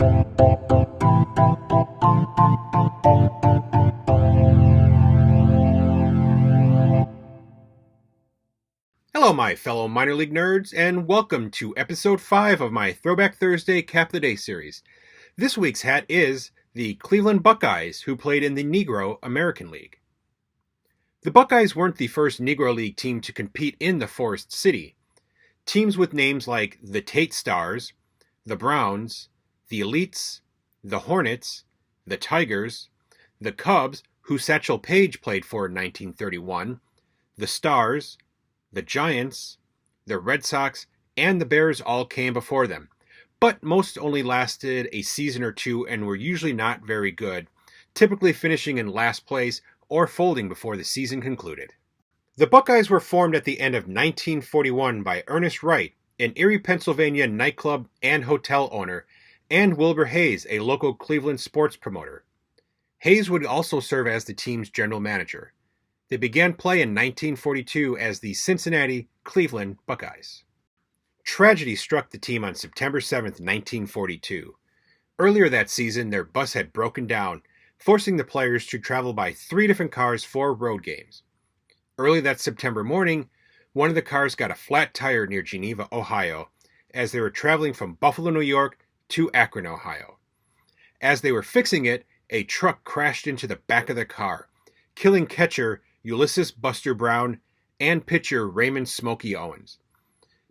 Hello, my fellow minor league nerds, and welcome to episode 5 of my Throwback Thursday Cap of the Day series. This week's hat is the Cleveland Buckeyes, who played in the Negro American League. The Buckeyes weren't the first Negro League team to compete in the Forest City. Teams with names like the Tate Stars, the Browns, the Elites, the Hornets, the Tigers, the Cubs, who Satchel Paige played for in 1931, the Stars, the Giants, the Red Sox, and the Bears all came before them, but most only lasted a season or two and were usually not very good, typically finishing in last place or folding before the season concluded. The Buckeyes were formed at the end of 1941 by Ernest Wright, an Erie, Pennsylvania nightclub and hotel owner, and Wilbur Hayes, a local Cleveland sports promoter. Hayes would also serve as the team's general manager. They began play in 1942 as the Cincinnati Cleveland Buckeyes. Tragedy struck the team on September 7, 1942. Earlier that season, their bus had broken down, forcing the players to travel by 3 different cars for road games. Early that September morning, one of the cars got a flat tire near Geneva, Ohio, as they were traveling from Buffalo, New York to Akron, Ohio. As they were fixing it, a truck crashed into the back of the car, killing catcher Ulysses Buster Brown and pitcher Raymond Smokey Owens.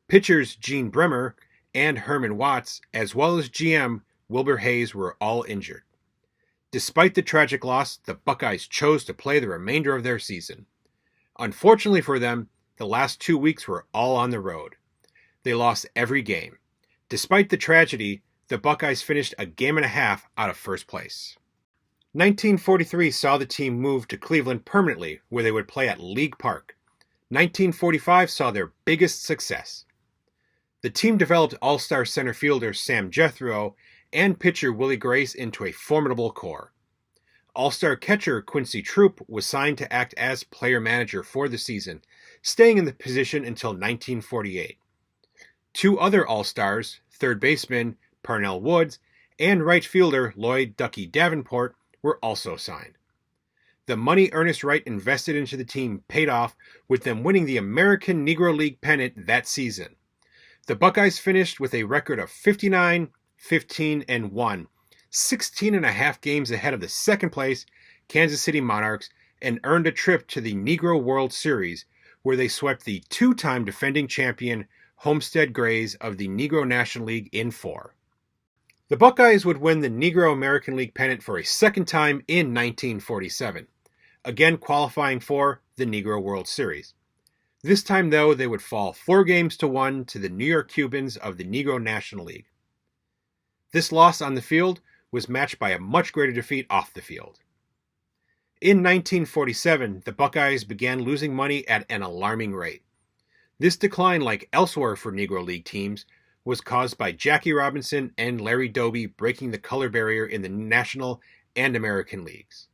Pitchers Gene Bremer and Herman Watts, as well as GM Wilbur Hayes, were all injured. Despite the tragic loss, the Buckeyes chose to play the remainder of their season. Unfortunately for them, the last 2 weeks were all on the road. They lost every game. Despite the tragedy, the Buckeyes finished a game and a half out of first place. 1943 saw the team move to Cleveland permanently, where they would play at League Park. 1945 saw their biggest success. The team developed all-star center fielder Sam Jethro and pitcher Willie Grace into a formidable core. All-star catcher Quincy Troop was signed to act as player manager for the season, staying in the position until 1948. 2 other all-stars, third baseman Parnell Woods and right fielder Lloyd Ducky Davenport, were also signed. The money Ernest Wright invested into the team paid off, with them winning the American Negro League pennant that season. The Buckeyes finished with a record of 59, 15, and 1, 16 and a half games ahead of the second place Kansas City Monarchs, and earned a trip to the Negro World Series, where they swept the 2-time defending champion Homestead Grays of the Negro National League in 4. The Buckeyes would win the Negro American League pennant for a second time in 1947, again qualifying for the Negro World Series. This time, though, they would fall 4-1 to the New York Cubans of the Negro National League. This loss on the field was matched by a much greater defeat off the field. In 1947, the Buckeyes began losing money at an alarming rate. This decline, like elsewhere for Negro League teams, was caused by Jackie Robinson and Larry Doby breaking the color barrier in the National and American Leagues.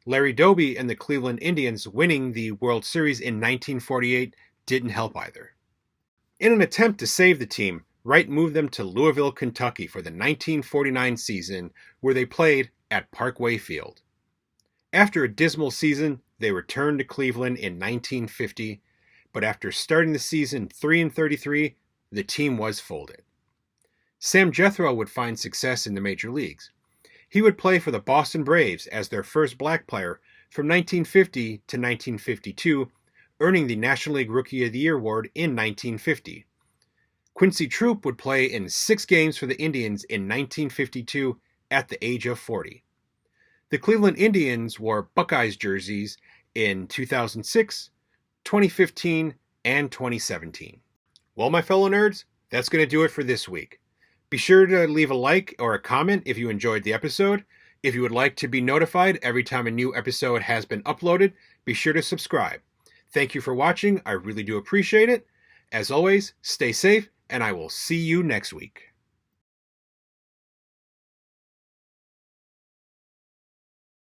Larry Doby and the Cleveland Indians winning the World Series in 1948 didn't help either. In an attempt to save the team, Wright moved them to Louisville, Kentucky for the 1949 season, where they played at Parkway Field. After a dismal season, they returned to Cleveland in 1950, but after starting the season 3-33, the team was folded. Sam Jethro would find success in the major leagues. He would play for the Boston Braves as their first black player from 1950 to 1952, earning the National League Rookie of the Year award in 1950. Quincy Troop would play in 6 games for the Indians in 1952 at the age of 40. The Cleveland Indians wore Buckeyes jerseys in 2006, 2015, and 2017. Well, my fellow nerds, that's going to do it for this week. Be sure to leave a like or a comment if you enjoyed the episode. If you would like to be notified every time a new episode has been uploaded, be sure to subscribe. Thank you for watching. I really do appreciate it. As always, stay safe, and I will see you next week.